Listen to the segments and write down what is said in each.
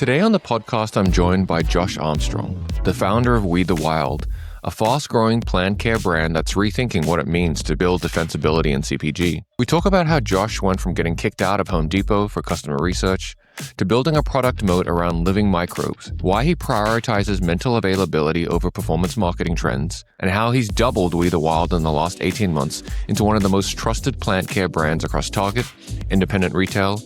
Today on the podcast, I'm joined by Josh Armstrong, the founder of We the Wild, a fast-growing plant care brand that's rethinking what it means to build defensibility in CPG. We talk about how Josh went from getting kicked out of Home Depot for customer research to building a product moat around living microbes, why he prioritizes mental availability over performance marketing trends, and how he's doubled We the Wild in the last 18 months into one of the most trusted plant care brands across Target, independent retail,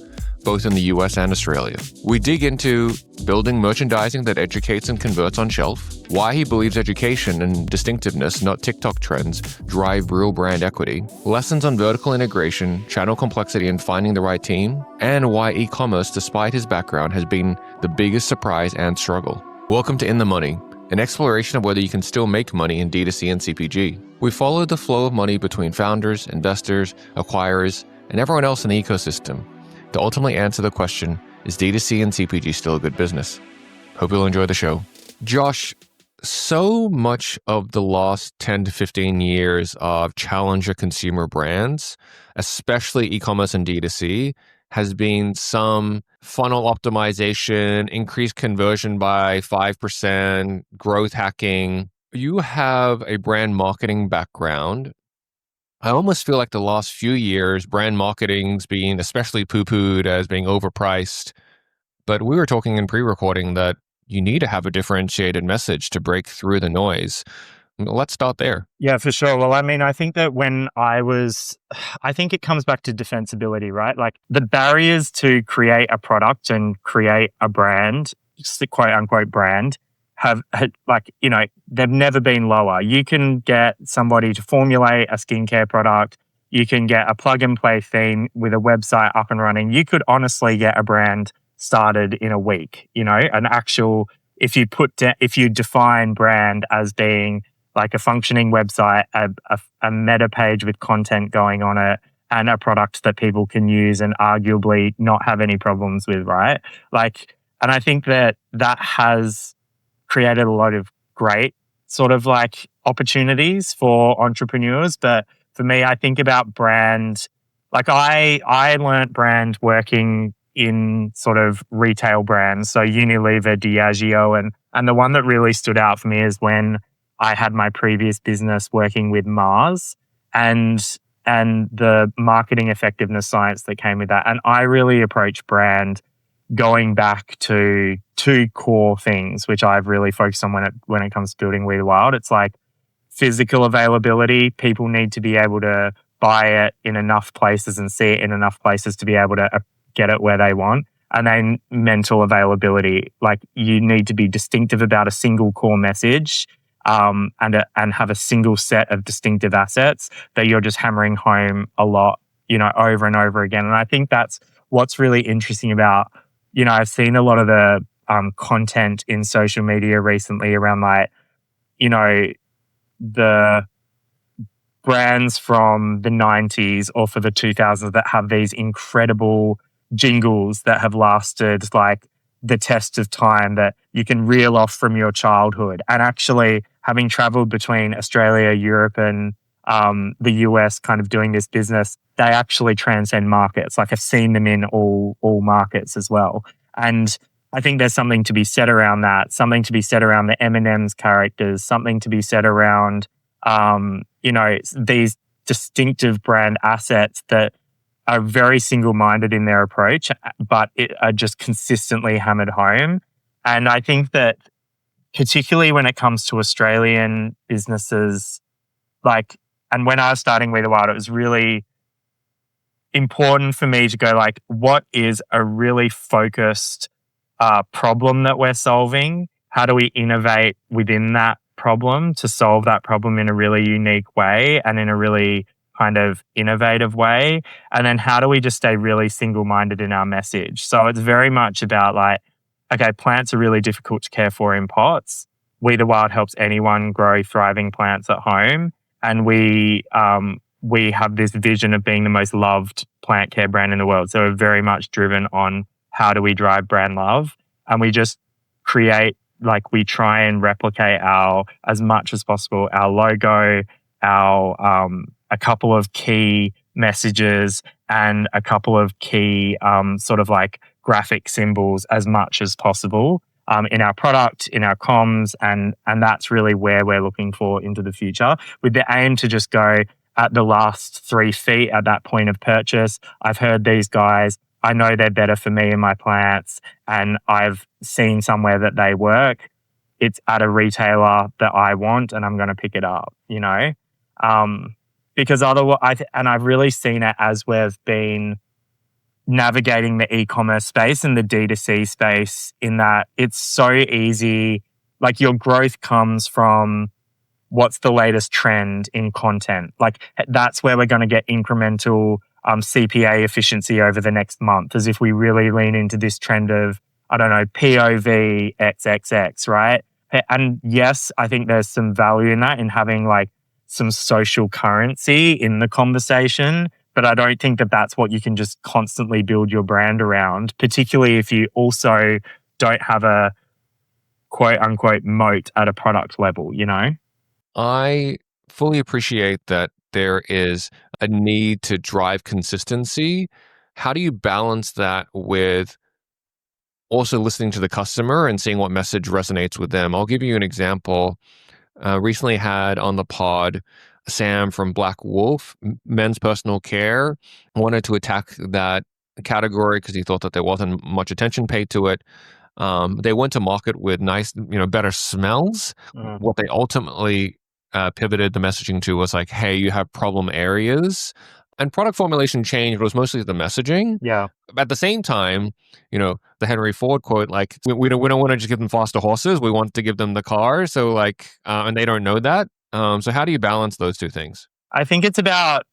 both in the US and Australia. We dig into building merchandising that educates and converts on shelf, why he believes education and distinctiveness, not TikTok trends, drive real brand equity, lessons on vertical integration, channel complexity and finding the right team, and why e-commerce, despite his background, has been the biggest surprise and struggle. Welcome to In the Money, an exploration of whether you can still make money in D2C and CPG. We follow the flow of money between founders, investors, acquirers, and everyone else in the ecosystem to ultimately answer the question, is D2C and CPG still a good business? Hope you'll enjoy the show. Josh, so much of the last 10 to 15 years of challenger consumer brands, especially e-commerce and D2C, has been some funnel optimization, increased conversion by 5%, growth hacking. You have a brand marketing background. I almost feel like the last few years, brand marketing's been especially poo-pooed as being overpriced. But we were talking in pre-recording that you need to have a differentiated message to break through the noise. Let's start there. Yeah, for sure. Well, I mean, I think that I think it comes back to defensibility, right? Like the barriers to create a product and create a brand, just the quote unquote brand, have they've never been lower. You can get somebody to formulate a skincare product. You can get a plug and play theme with a website up and running. You could honestly get a brand started in a week, if you define brand as being like a functioning website, a meta page with content going on it, and a product that people can use and arguably not have any problems with, right? And I think that has created a lot of great sort of like opportunities for entrepreneurs. But for me, I think about brand, like I learned brand working in sort of retail brands. So Unilever, Diageo, and the one that really stood out for me is when I had my previous business working with Mars and the marketing effectiveness science that came with that. And I really approach brand going back to two core things, which I've really focused on when it comes to building We the Wild. It's like physical availability. People need to be able to buy it in enough places and see it in enough places to be able to get it where they want. And then mental availability. Like you need to be distinctive about a single core message and have a single set of distinctive assets that you're just hammering home a lot, over and over again. And I think that's what's really interesting about, I've seen a lot of the content in social media recently around the brands from the 90s or for the 2000s that have these incredible jingles that have lasted like the test of time that you can reel off from your childhood. And actually, having traveled between Australia, Europe, and the US kind of doing this business, they actually transcend markets. Like I've seen them in all markets as well. And I think there's something to be said around that, something to be said around the M&M's characters, something to be said around, these distinctive brand assets that are very single-minded in their approach, but are just consistently hammered home. And I think that particularly when it comes to Australian businesses, and when I was starting We the Wild, it was really important for me to go what is a really focused problem that we're solving? How do we innovate within that problem to solve that problem in a really unique way and in a really kind of innovative way? And then how do we just stay really single-minded in our message? So it's very much about plants are really difficult to care for in pots. We the Wild helps anyone grow thriving plants at home. And we have this vision of being the most loved plant care brand in the world. So we're very much driven on how do we drive brand love? And we just create, we try and replicate as much as possible, our logo, a couple of key messages, and a couple of key sort of like graphic symbols as much as possible in our product, in our comms, and that's really where we're looking for into the future, with the aim to just go at the last 3 feet at that point of purchase. I've heard these guys, I know they're better for me and my plants, and I've seen somewhere that they work. It's at a retailer that I want, and I'm going to pick it up, you know? Because otherwise, and I've really seen it as we've been navigating the e-commerce space and the D2C space, in that it's so easy. Like, your growth comes from what's the latest trend in content. Like, that's where we're going to get incremental CPA efficiency over the next month, as if we really lean into this trend of, I don't know, POV XXX, right? And yes, I think there's some value in that, in having like some social currency in the conversation. But I don't think that that's what you can just constantly build your brand around, particularly if you also don't have a quote unquote moat at a product level, you know? I fully appreciate that there is a need to drive consistency. How do you balance that with also listening to the customer and seeing what message resonates with them? I'll give you an example. Recently had on the pod Sam from Black Wolf, men's personal care, wanted to attack that category because he thought that there wasn't much attention paid to it. They went to market with nice, better smells. What they ultimately pivoted the messaging to was like, hey, you have problem areas. And product formulation changed, but it was mostly the messaging. Yeah. At the same time, the Henry Ford quote, like, we don't want to just give them faster horses. We want to give them the car. So like, and they don't know that. So how do you balance those two things? I think it's about,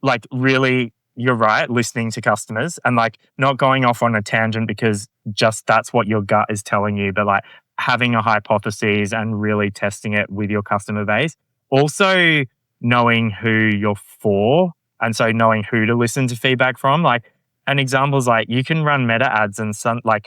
like, really, you're right, listening to customers and like not going off on a tangent because just that's what your gut is telling you, but like having a hypothesis and really testing it with your customer base. Also knowing who you're for. And so knowing who to listen to feedback from. Like, an example is like, you can run meta ads and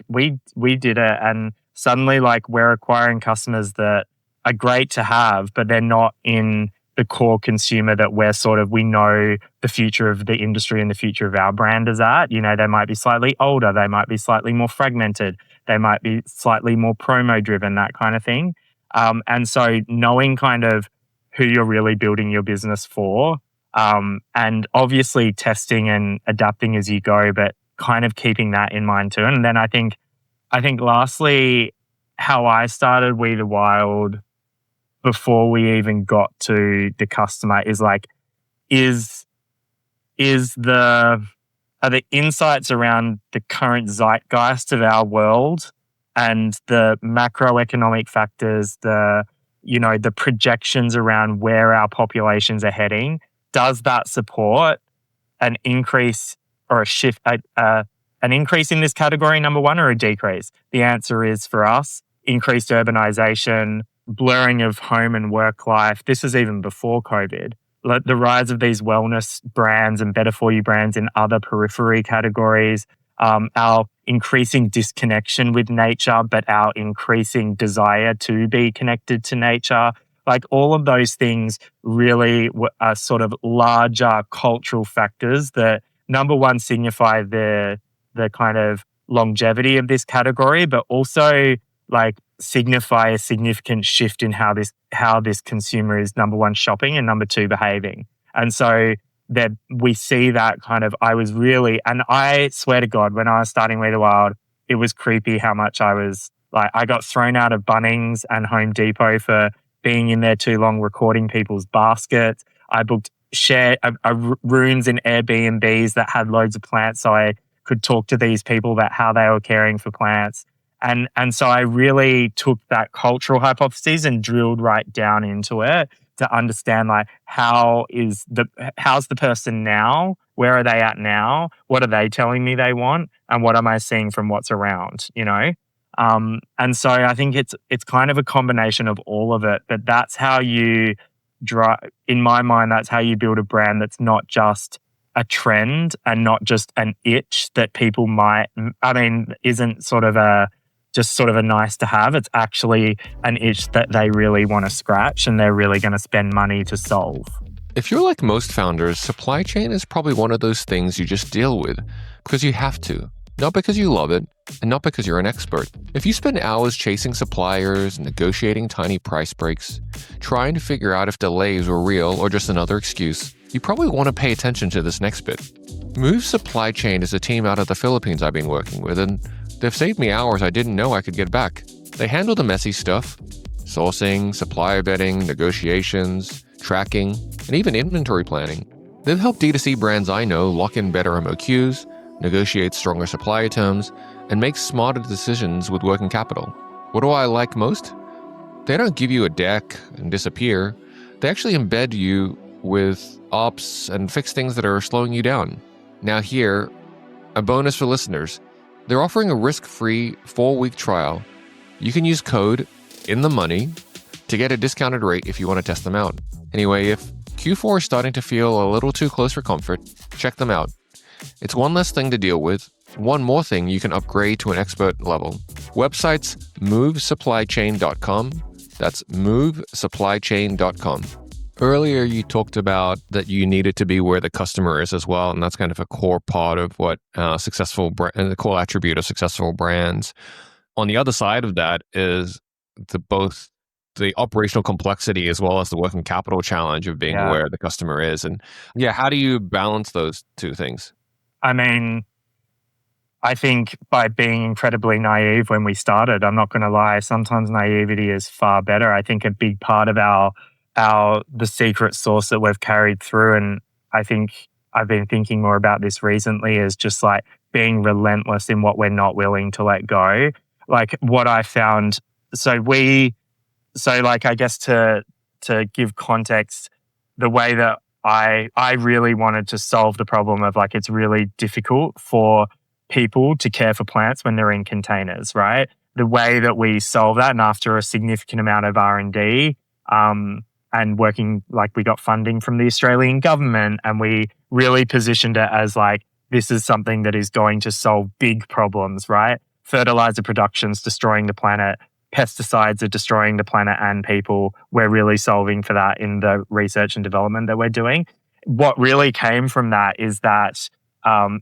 we did it, and suddenly like we're acquiring customers that are great to have, but they're not in the core consumer that we know the future of the industry and the future of our brand is at. They might be slightly older, they might be slightly more fragmented, they might be slightly more promo driven, that kind of thing. And so knowing kind of who you're really building your business for, and obviously testing and adapting as you go, but kind of keeping that in mind too. And then I think lastly, how I started We the Wild before we even got to the customer is like, are the insights around the current zeitgeist of our world and the macroeconomic factors, the projections around where our populations are heading, does that support an increase or a shift, an increase in this category, number one, or a decrease? The answer is, for us, increased urbanization, blurring of home and work life. This is even before COVID. The rise of these wellness brands and better for you brands in other periphery categories, our increasing disconnection with nature, but our increasing desire to be connected to nature. Like, all of those things really are sort of larger cultural factors that, number one, signify the kind of longevity of this category, but also like signify a significant shift in how this consumer is, number one, shopping, and number two, behaving. And so that we see that kind of, and I swear to God, when I was starting We the Wild, it was creepy how much I got thrown out of Bunnings and Home Depot for being in there too long recording people's baskets. I booked rooms in Airbnbs that had loads of plants so I could talk to these people about how they were caring for plants. And so I really took that cultural hypothesis and drilled right down into it to understand, like, how's the person now? Where are they at now? What are they telling me they want? And what am I seeing from what's around, And so I think it's kind of a combination of all of it, but that's how you in my mind, that's how you build a brand that's not just a trend and not just an itch that people isn't sort of a nice to have. It's actually an itch that they really want to scratch and they're really going to spend money to solve. If you're like most founders, supply chain is probably one of those things you just deal with because you have to, not because you love it, and not because you're an expert. If you spend hours chasing suppliers, negotiating tiny price breaks, trying to figure out if delays were real or just another excuse, you probably want to pay attention to this next bit. Move Supply Chain is a team out of the Philippines I've been working with, and they've saved me hours I didn't know I could get back. They handle the messy stuff: sourcing, supplier vetting, negotiations, tracking, and even inventory planning. They've helped D2C brands I know lock in better MOQs, negotiate stronger supplier terms, and make smarter decisions with working capital. What do I like most? They don't give you a deck and disappear. They actually embed you with ops and fix things that are slowing you down. Now here, a bonus for listeners. They're offering a risk-free 4-week trial. You can use code INTHEMONEY to get a discounted rate if you want to test them out. Anyway, if Q4 is starting to feel a little too close for comfort, check them out. It's one less thing to deal with, one more thing you can upgrade to an expert level. Website's movesupplychain.com. That's movesupplychain.com. Earlier, you talked about that you needed to be where the customer is as well, and that's kind of a core part of what the core attribute of successful brands. On the other side of that is both the operational complexity as well as the working capital challenge of being where the customer is. And how do you balance those two things? I mean, I think by being incredibly naive when we started, I'm not going to lie, sometimes naivety is far better. I think a big part of the secret sauce that we've carried through, and I think I've been thinking more about this recently, is just like being relentless in what we're not willing to let go. Like what I found, I guess to give context, the way that I really wanted to solve the problem of like, it's really difficult for people to care for plants when they're in containers, right? The way that we solve that, and after a significant amount of R&D, and working, like we got funding from the Australian government, and we really positioned it as like, this is something that is going to solve big problems, right? Fertilizer production's destroying the planet. Pesticides are destroying the planet and people. We're really solving for that in the research and development that we're doing. What really came from that is that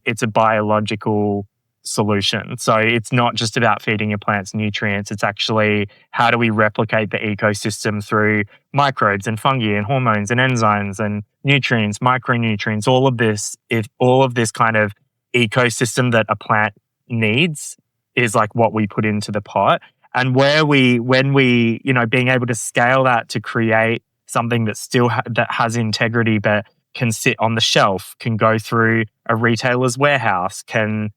it's a biological solution. So it's not just about feeding your plants nutrients. It's actually, how do we replicate the ecosystem through microbes and fungi and hormones and enzymes and nutrients, micronutrients, all of this kind of ecosystem that a plant needs is like what we put into the pot. And when we, being able to scale that to create something that still that has integrity, but can sit on the shelf, can go through a retailer's warehouse, can,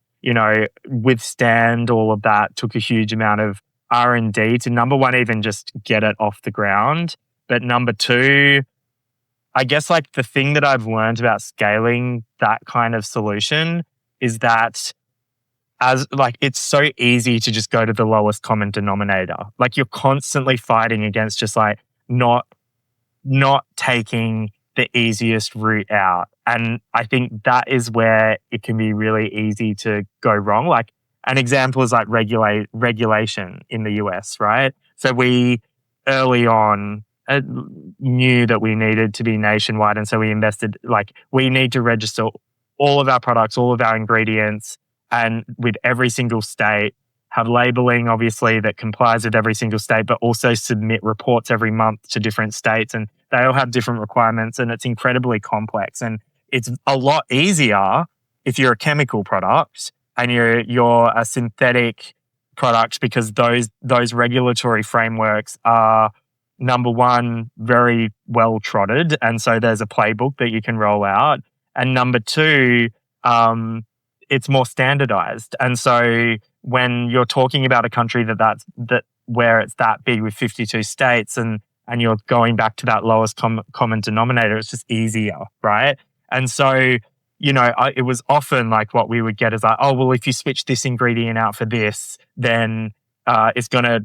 withstand all of that, took a huge amount of R&D to, number one, even just get it off the ground. But number two, I guess like the thing that I've learned about scaling that kind of solution is that it's so easy to just go to the lowest common denominator. Like you're constantly fighting against just like not taking the easiest route out. And I think that is where it can be really easy to go wrong. Like an example is like regulation in the US, right? So we early on knew that we needed to be nationwide. And so we invested, like we need to register all of our products, all of our ingredients, and with every single state, have labeling, obviously, that complies with every single state, but also submit reports every month to different states. And they all have different requirements, and it's incredibly complex. And it's a lot easier if you're a chemical product and you're a synthetic product, because those regulatory frameworks are, number one, very well trotted. And so there's a playbook that you can roll out. And number two, it's more standardized. And so when you're talking about a country that where it's that big with 52 states and you're going back to that lowest common denominator, it's just easier, right? And so, it was often like what we would get is like, oh, well, if you switch this ingredient out for this, then it's going to,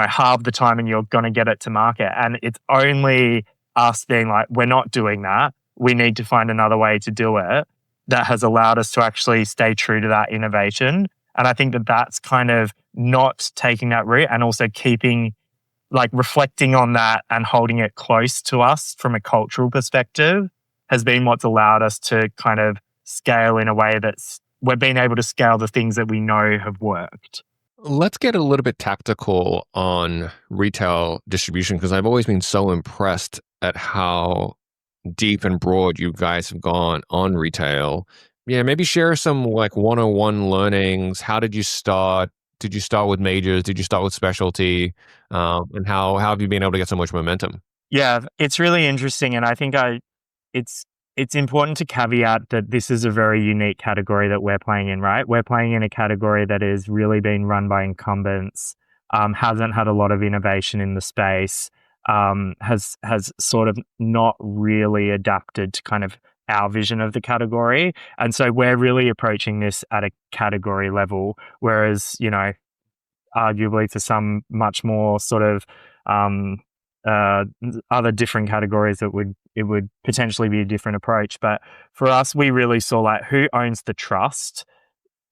halve the time and you're going to get it to market. And it's only us being like, we're not doing that. We need to find another way to do it, that has allowed us to actually stay true to that innovation. And I think that that's kind of not taking that route, and also keeping, like reflecting on that and holding it close to us from a cultural perspective, has been what's allowed us to kind of scale in a way that's we've been able to scale the things that we know have worked. Let's get a little bit tactical on retail distribution, because I've always been so impressed at how deep and broad you guys have gone on retail. Yeah, maybe share some like 101 learnings. How did you start? Did you start with majors? Did you start with specialty? And how have you been able to get so much momentum? Yeah, it's really interesting, and I think it's it's important to caveat that this is a very unique category that we're playing in, right? We're playing in a category that is really being run by incumbents, hasn't had a lot of innovation in the space, has sort of not really adapted to kind of our vision of the category, and so we're really approaching this at a category level, whereas arguably for some much more sort of um, uh, other different categories it would potentially be a different approach. But for us, we really saw like who owns the trust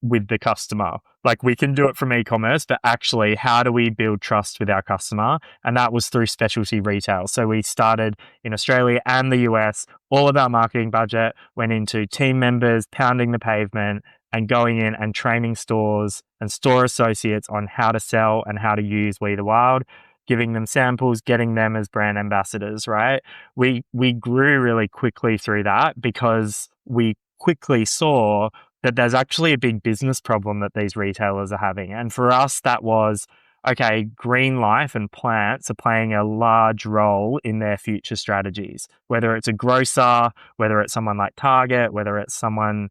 with the customer. Like we can do it from e-commerce, but actually how do we build trust with our customer? And that was through specialty retail. So we started in Australia and the US. All of our marketing budget went into team members pounding the pavement and going in and training stores and store associates on how to sell and how to use We the Wild, giving them samples, getting them as brand ambassadors, right? We grew really quickly through that because we quickly saw that there's actually a big business problem that these retailers are having. And for us, that was, okay, green life and plants are playing a large role in their future strategies, whether it's a grocer, whether it's someone like Target, whether it's someone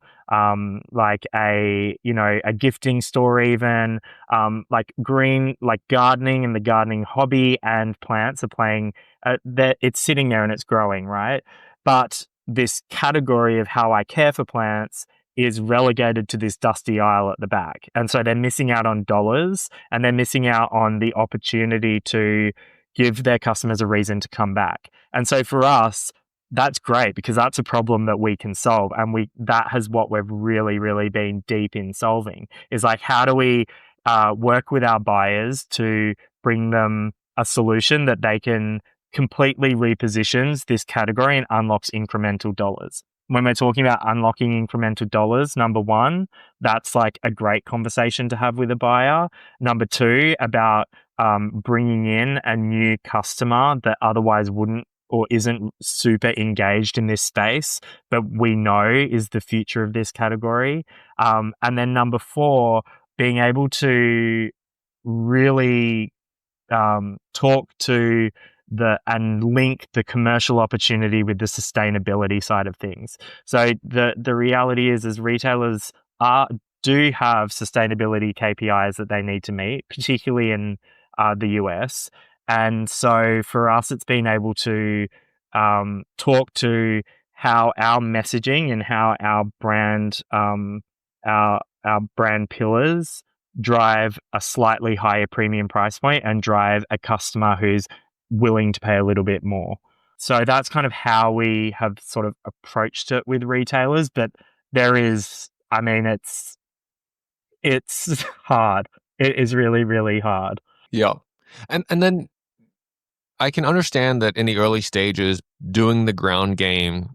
like a gifting store, even like green, like gardening and the gardening hobby and plants are playing, it's sitting there and it's growing, right? But this category of how I care for plants is relegated to this dusty aisle at the back. And so they're missing out on dollars and they're missing out on the opportunity to give their customers a reason to come back. And so for us, that's great because that's a problem that we can solve. And that has what we've really, really been deep in solving is like, how do we work with our buyers to bring them a solution that they can completely repositions this category and unlocks incremental dollars. When we're talking about unlocking incremental dollars, number one, that's like a great conversation to have with a buyer. Number two, about bringing in a new customer that otherwise wouldn't or isn't super engaged in this space, but we know is the future of this category. And then number four, being able to really talk to and link the commercial opportunity with the sustainability side of things. So the reality is retailers do have sustainability KPIs that they need to meet, particularly in the US. And so for us, it's been able to talk to how our messaging and how our brand our brand pillars drive a slightly higher premium price point and drive a customer who's willing to pay a little bit more. So that's kind of how we have sort of approached it with retailers. But it's hard. It is really, really hard. Yeah. And then I can understand that in the early stages, doing the ground game,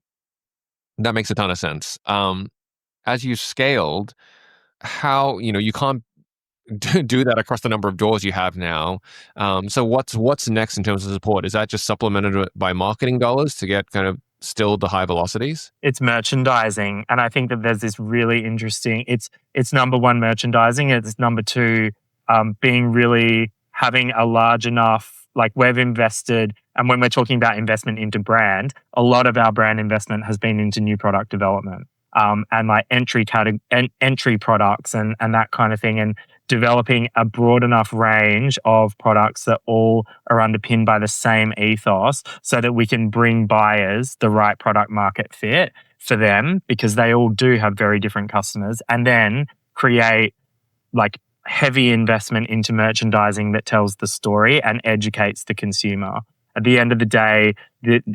that makes a ton of sense. As you scaled, how, you can't do that across the number of doors you have now. So what's next in terms of support? Is that just supplemented by marketing dollars to get kind of still the high velocities? It's merchandising. And I think that there's this really interesting, it's number one, merchandising. It's number two, having a large enough, like we've invested, and when we're talking about investment into brand, a lot of our brand investment has been into new product development. And like entry products and that kind of thing, and developing a broad enough range of products that all are underpinned by the same ethos so that we can bring buyers the right product market fit for them, because they all do have very different customers, and then create like heavy investment into merchandising that tells the story and educates the consumer. At the end of the day,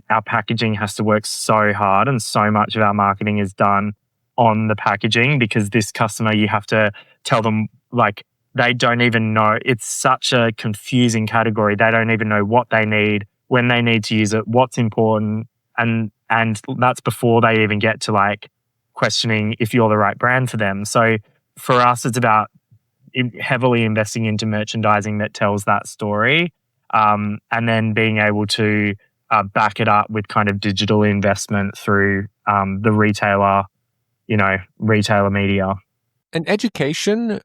our packaging has to work so hard, and so much of our marketing is done on the packaging, because this customer, you have to tell them, like, they don't even know. It's such a confusing category. They don't even know what they need, when they need to use it, what's important. And And that's before they even get to like questioning if you're the right brand for them. So for us, it's about heavily investing into merchandising that tells that story, and then being able to back it up with kind of digital investment through the retailer media. And education,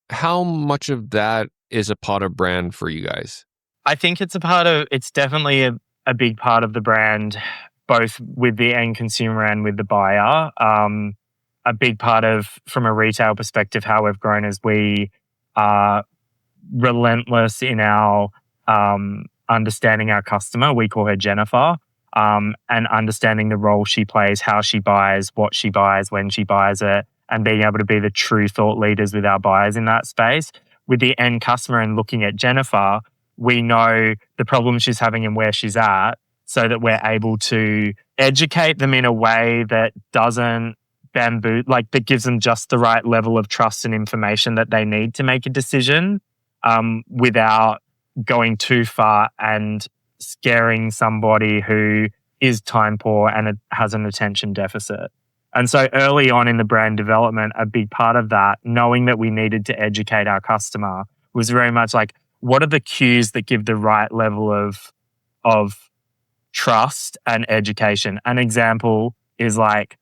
how much of that is a part of brand for you guys? I think it's definitely a big part of the brand, both with the end consumer and with the buyer. A big part of, from a retail perspective, how we've grown is we are relentless in our understanding our customer. We call her Jennifer, and understanding the role she plays, how she buys, what she buys, when she buys it, and being able to be the true thought leaders with our buyers in that space. With the end customer and looking at Jennifer, we know the problem she's having and where she's at, so that we're able to educate them in a way that doesn't that gives them just the right level of trust and information that they need to make a decision, without going too far and scaring somebody who is time poor and has an attention deficit. And so early on in the brand development, a big part of that, knowing that we needed to educate our customer, was very much like, what are the cues that give the right level of trust and education? An example is like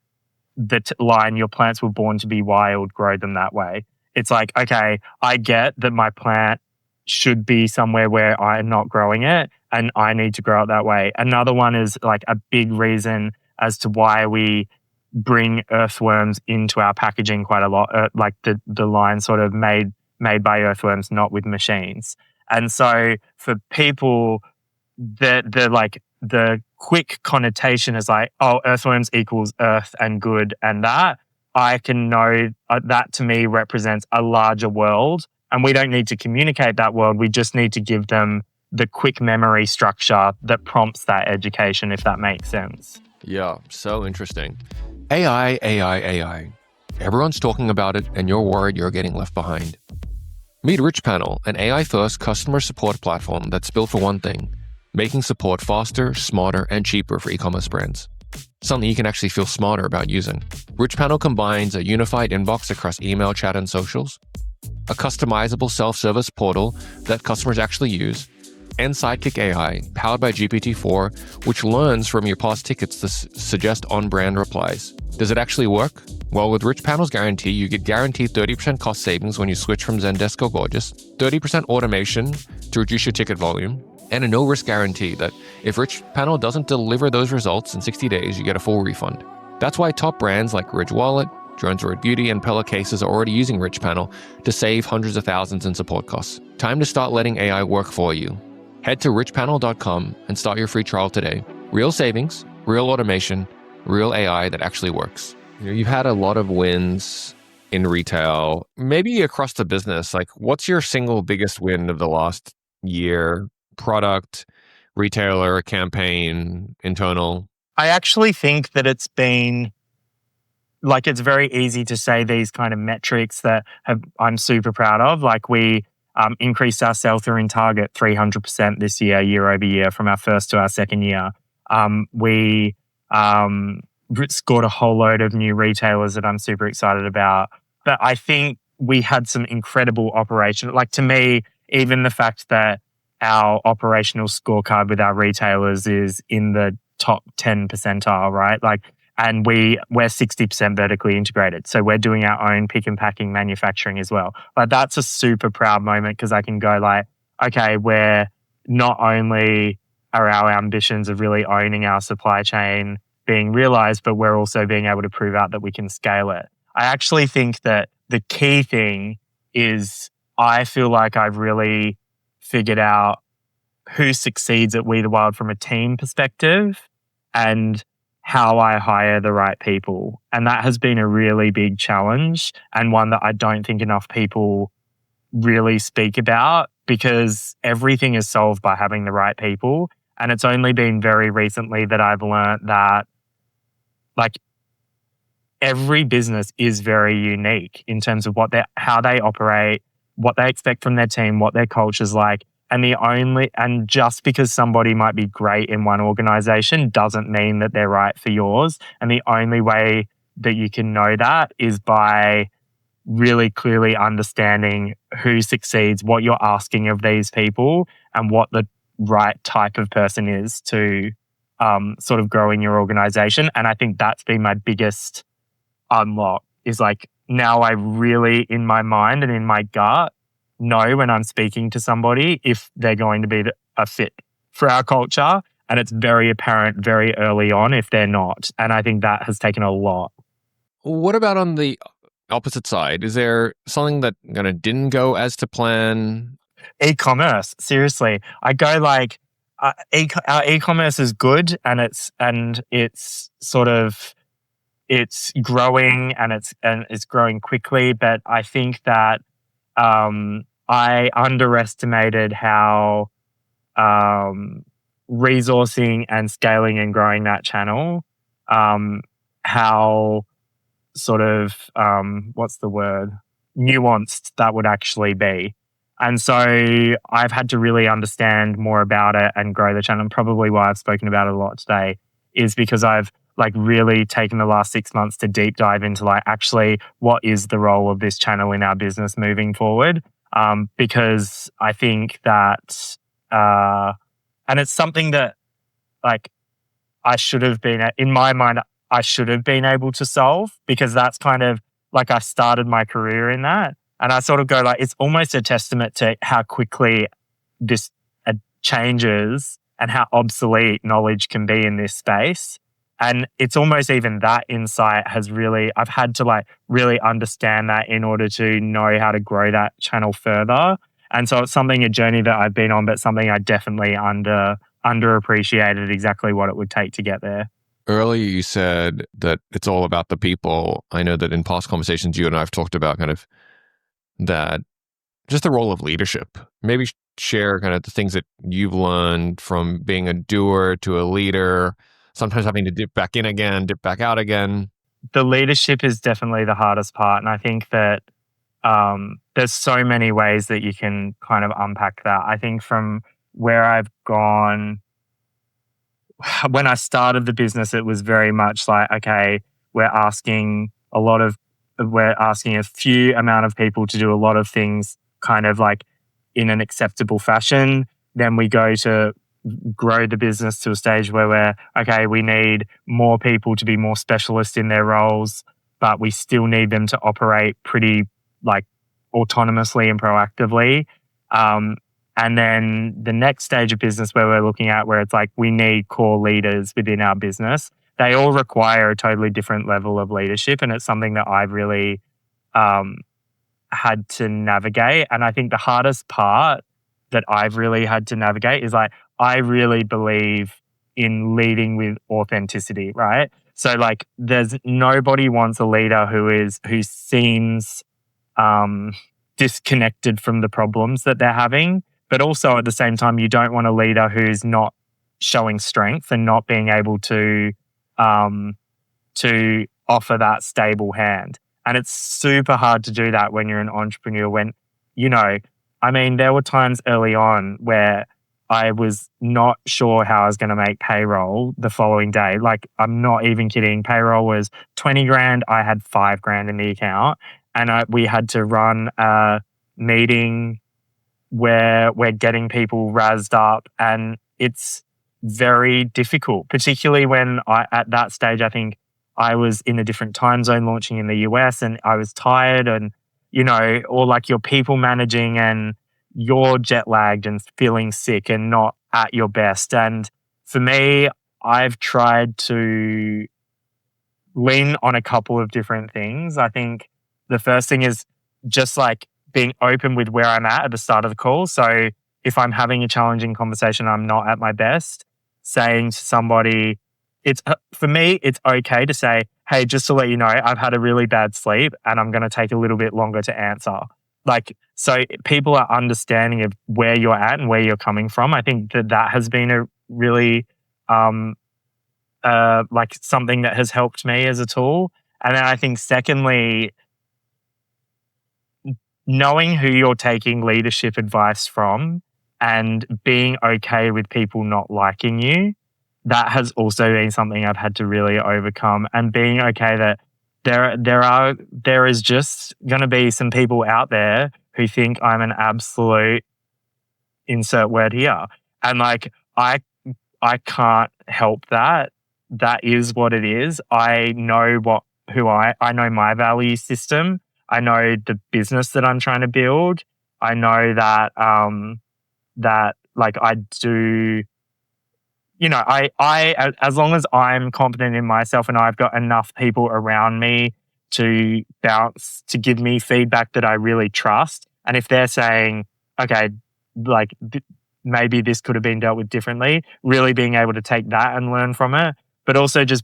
the line, your plants were born to be wild, grow them that way. It's like, okay, I get that my plant should be somewhere where I'm not growing it and I need to grow it that way. Another one is like a big reason as to why we bring earthworms into our packaging quite a lot, like the line sort of made by earthworms, not with machines. And so for people, the quick connotation is like, oh, earthworms equals earth and good, and that I can know that to me represents a larger world. And we don't need to communicate that world. We just need to give them the quick memory structure that prompts that education, if that makes sense. Yeah, so interesting. AI. Everyone's talking about it, and you're worried you're getting left behind. Meet RichPanel, an AI-first customer support platform that's built for one thing: making support faster, smarter, and cheaper for e-commerce brands. Something you can actually feel smarter about using. RichPanel combines a unified inbox across email, chat, and socials, a customizable self-service portal that customers actually use, and Sidekick AI, powered by GPT-4, which learns from your past tickets to suggest on-brand replies. Does it actually work? Well, with RichPanel's guarantee, you get guaranteed 30% cost savings when you switch from Zendesk or Gorgeous, 30% automation to reduce your ticket volume, and a no-risk guarantee that if RichPanel doesn't deliver those results in 60 days, you get a full refund. That's why top brands like Ridge Wallet, Jones Road Beauty, and Pella Cases are already using RichPanel to save hundreds of thousands in support costs. Time to start letting AI work for you. Head to richpanel.com and start your free trial today. Real savings, real automation, real AI that actually works. You've had a lot of wins in retail, maybe across the business. Like, what's your single biggest win of the last year? Product, retailer, campaign, internal? I actually think that it's been like, it's very easy to say these kind of metrics that I'm super proud of. Like, we increased our sell-through in Target 300% this year over year, from our first to our second year. We scored a whole load of new retailers that I'm super excited about. But I think we had some incredible operation. Like, to me, even the fact that our operational scorecard with our retailers is in the top 10 percentile, right? Like, and we're 60% vertically integrated. So we're doing our own pick and packing manufacturing as well. Like, that's a super proud moment, because I can go like, okay, we're not only are our ambitions of really owning our supply chain being realized, but we're also being able to prove out that we can scale it. I actually think that the key thing is, I feel like I've really figured out who succeeds at We the Wild from a team perspective, and how I hire the right people. And that has been a really big challenge, and one that I don't think enough people really speak about, because everything is solved by having the right people. And it's only been very recently that I've learned that, like, every business is very unique in terms of how they operate, what they expect from their team, what their culture's like. And just because somebody might be great in one organization doesn't mean that they're right for yours. And the only way that you can know that is by really clearly understanding who succeeds, what you're asking of these people, and what the right type of person is to sort of grow in your organization. And I think that's been my biggest unlock, is like, now I really, in my mind and in my gut, know when I'm speaking to somebody if they're going to be a fit for our culture. And it's very apparent very early on if they're not. And I think that has taken a lot. What about on the opposite side? Is there something that kind of didn't go as to plan? E-commerce, seriously. I go like, our e-commerce is good, and it's sort of, it's growing, and it's growing quickly. But I think that I underestimated how resourcing and scaling and growing that channel, how sort of what's the word, nuanced that would actually be. And so I've had to really understand more about it and grow the channel. And probably why I've spoken about it a lot today is because I've like really taken the last 6 months to deep dive into like, actually, what is the role of this channel in our business moving forward? Because I think that, and it's something that like I should have been, in my mind, I should have been able to solve, because that's kind of like, I started my career in that. And I sort of go like, it's almost a testament to how quickly this changes and how obsolete knowledge can be in this space. And it's almost even that insight has really, I've had to like really understand that in order to know how to grow that channel further. And so it's a journey that I've been on, but something I definitely underappreciated exactly what it would take to get there. Earlier, you said that it's all about the people. I know that in past conversations, you and I have talked about kind of that, just the role of leadership. Maybe share kind of the things that you've learned from being a doer to a leader, sometimes having to dip back in again, dip back out again. The leadership is definitely the hardest part. And I think that there's so many ways that you can kind of unpack that. I think from where I've gone, when I started the business, it was very much like, okay, we're asking a few amount of people to do a lot of things kind of like in an acceptable fashion. Then we go to grow the business to a stage where we need more people to be more specialist in their roles, but we still need them to operate pretty like autonomously and proactively. And then the next stage of business where we're looking at where it's like, we need core leaders within our business. They all require a totally different level of leadership. And it's something that I've really had to navigate. And I think the hardest part that I've really had to navigate is like, I really believe in leading with authenticity, right? So like, there's nobody wants a leader who seems disconnected from the problems that they're having. But also at the same time, you don't want a leader who's not showing strength and not being able to offer that stable hand. And it's super hard to do that when you're an entrepreneur. When, there were times early on where I was not sure how I was going to make payroll the following day. Like, I'm not even kidding. Payroll was 20 grand. I had 5 grand in the account. And we had to run a meeting where we're getting people razzed up, and it's very difficult, particularly when at that stage, I think I was in a different time zone launching in the US, and I was tired, and, or like you're people managing and you're jet lagged and feeling sick and not at your best. And for me, I've tried to lean on a couple of different things. I think the first thing is just like being open with where I'm at the start of the call. So if I'm having a challenging conversation, I'm not at my best, saying to somebody, for me, it's okay to say, hey, just to let you know, I've had a really bad sleep and I'm going to take a little bit longer to answer. Like, so people are understanding of where you're at and where you're coming from. I think that has been a really, like something that has helped me as a tool. And then I think secondly, knowing who you're taking leadership advice from and being okay with people not liking you, that has also been something I've had to really overcome, and being okay that there is just going to be some people out there who think I'm an absolute insert word here. And like, I can't help that. That is what it is. I know I know my value system. I know the business that I'm trying to build. I know that, that like I do, as long as I'm confident in myself and I've got enough people around me to give me feedback that I really trust. And if they're saying, okay, like maybe this could have been dealt with differently, really being able to take that and learn from it. But also just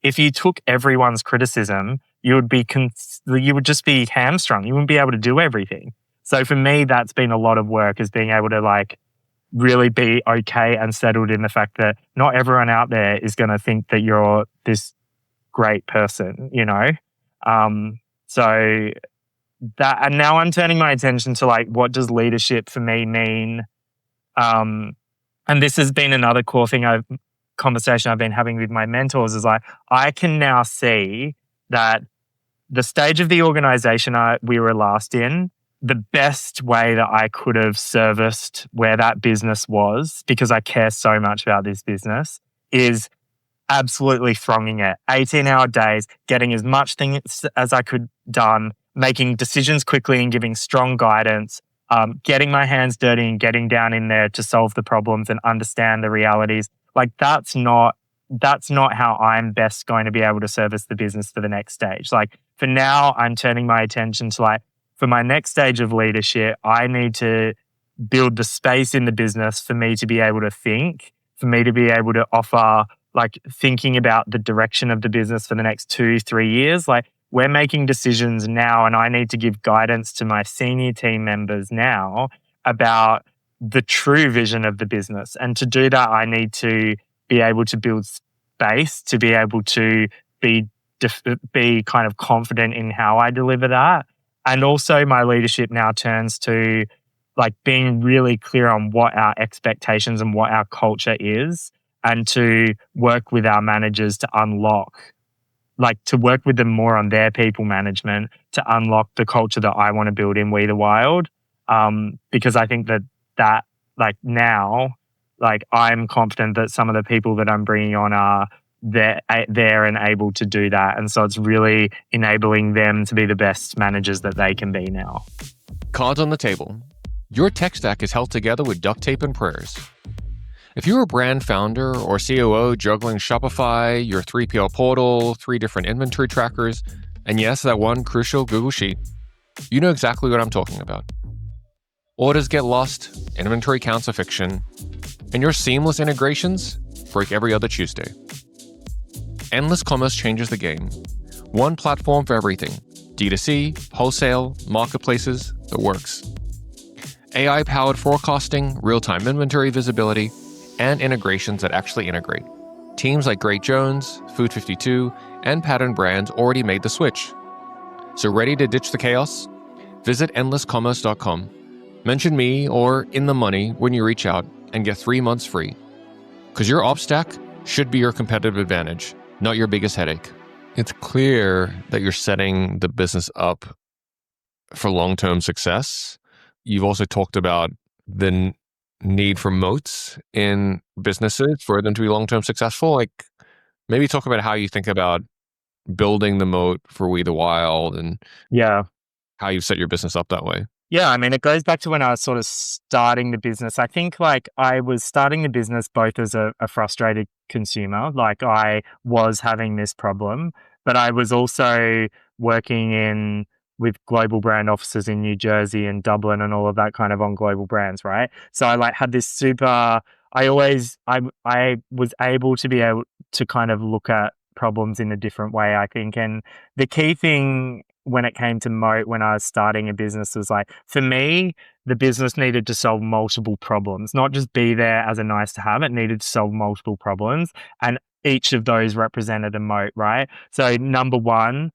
if you took everyone's criticism, you would just be hamstrung. You wouldn't be able to do everything. So for me, that's been a lot of work, is being able to like really be okay and settled in the fact that not everyone out there is going to think that you're this great person, So that, and now I'm turning my attention to like, what does leadership for me mean? And this has been another core conversation I've been having with my mentors, is like, I can now see that the stage of the organization we were last in, the best way that I could have serviced where that business was, because I care so much about this business, is absolutely thronging it. 18-hour days, getting as much things as I could done, making decisions quickly and giving strong guidance, getting my hands dirty and getting down in there to solve the problems and understand the realities. Like that's not how I'm best going to be able to service the business for the next stage. Like for now, I'm turning my attention to like, for my next stage of leadership, I need to build the space in the business for me to be able to think, for me to be able to offer like thinking about the direction of the business for the next 2-3 years. Like we're making decisions now, and I need to give guidance to my senior team members now about the true vision of the business. And to do that, I need to be able to build space, to be able to be kind of confident in how I deliver that. And also my leadership now turns to like being really clear on what our expectations and what our culture is, and to work with our managers to work with them more on their people management to unlock the culture that I want to build in We the Wild. Because I think that like now, like I'm confident that some of the people that I'm bringing on are there and able to do that. And so it's really enabling them to be the best managers that they can be now. Cards on the table. Your tech stack is held together with duct tape and prayers. If you're a brand founder or COO juggling Shopify, your 3PL portal, 3 different inventory trackers, and yes, that one crucial Google Sheet, you know exactly what I'm talking about. Orders get lost, inventory counts are fiction, and your seamless integrations break every other Tuesday. Endless Commerce changes the game. One platform for everything. D2C, wholesale, marketplaces, the works. AI-powered forecasting, real-time inventory visibility, and integrations that actually integrate. Teams like Great Jones, Food 52, and Pattern Brands already made the switch. So ready to ditch the chaos? Visit endlesscommerce.com. Mention me or In the Money when you reach out and get 3 months free. Because your ops stack should be your competitive advantage, not your biggest headache. It's clear that you're setting the business up for long-term success. You've also talked about the need for moats in businesses for them to be long-term successful. Like maybe talk about how you think about building the moat for We the Wild and how you set your business up that way. Yeah, I mean, it goes back to when I was sort of starting the business. I think like I was starting the business both as a frustrated consumer, like I was having this problem, but I was also working with global brand offices in New Jersey and Dublin and all of that kind of on global brands, right? So I like had this I was able to kind of look at problems in a different way, I think. And the key thing when it came to Moat, when I was starting a business, was like, for me, the business needed to solve multiple problems, not just be there as a nice to have. It needed to solve multiple problems. And each of those represented a moat, right? So number one,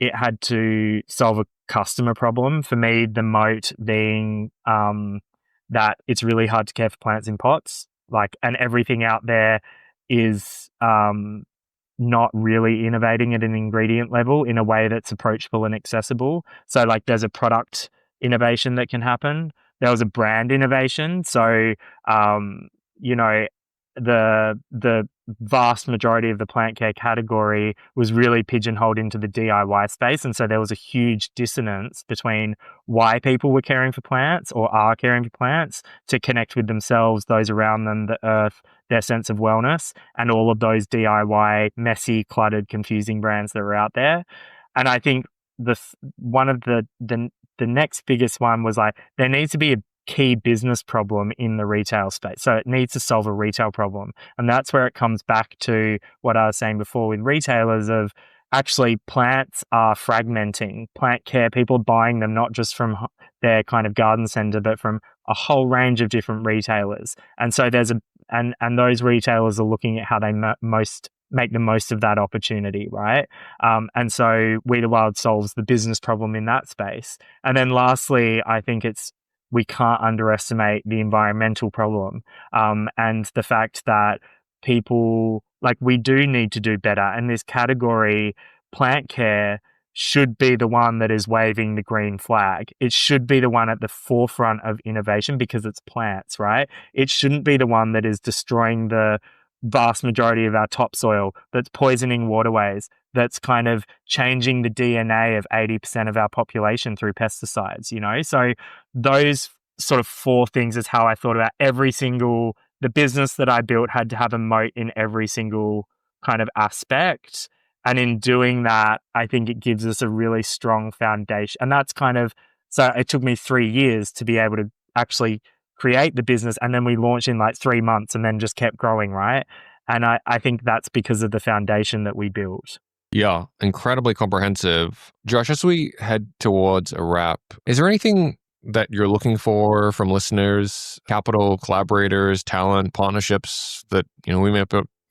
it had to solve a customer problem. For me, the moat being that it's really hard to care for plants in pots. And everything out there is not really innovating at an ingredient level in a way that's approachable and accessible. So there's a product innovation that can happen. There was a brand innovation. So, the vast majority of the plant care category was really pigeonholed into the DIY space. And so there was a huge dissonance between why people were caring for plants or are caring for plants to connect with themselves, those around them, the earth, their sense of wellness, and all of those DIY, messy, cluttered, confusing brands that were out there. And I think one of the next biggest one was there needs to be a key business problem in the retail space. So it needs to solve a retail problem. And that's where it comes back to what I was saying before with retailers of actually plants are fragmenting. Plant care, people buying them not just from their kind of garden center, but from a whole range of different retailers. And so and those retailers are looking at how they make the most of that opportunity, right? And so We the Wild solves the business problem in that space. And then lastly, I think we can't underestimate the environmental problem, and the fact that people, we do need to do better. And this category, plant care, should be the one that is waving the green flag. It should be the one at the forefront of innovation because it's plants, right? It shouldn't be the one that is destroying the vast majority of our topsoil, that's poisoning waterways, that's kind of changing the DNA of 80% of our population through pesticides, So those sort of four things is how I thought about the business that I built had to have a moat in every single kind of aspect. And in doing that, I think it gives us a really strong foundation. And that's so it took me 3 years to be able to actually create the business, and then we launched in 3 months and then just kept growing, right? And I think that's because of the foundation that we built. Yeah, incredibly comprehensive. Josh, as we head towards a wrap, is there anything that you're looking for from listeners, capital, collaborators, talent, partnerships that we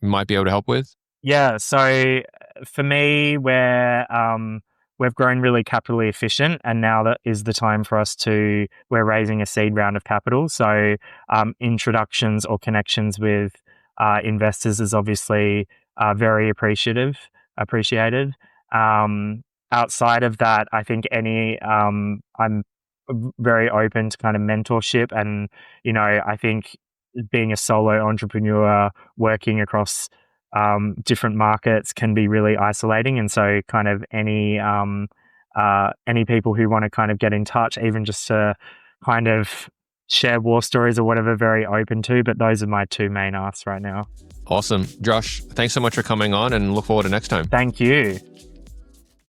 might be able to help with? Yeah, so for me, we've grown really capitally efficient, and now that is the time for us we're raising a seed round of capital. So introductions or connections with investors is obviously very appreciated. Outside of that, I think I'm very open to kind of mentorship, and I think being a solo entrepreneur working across different markets can be really isolating. And so kind of any people who want to kind of get in touch, even just to kind of share war stories or whatever, very open to. But those are my two main asks right now. Awesome. Josh, thanks so much for coming on, and look forward to next time. Thank you.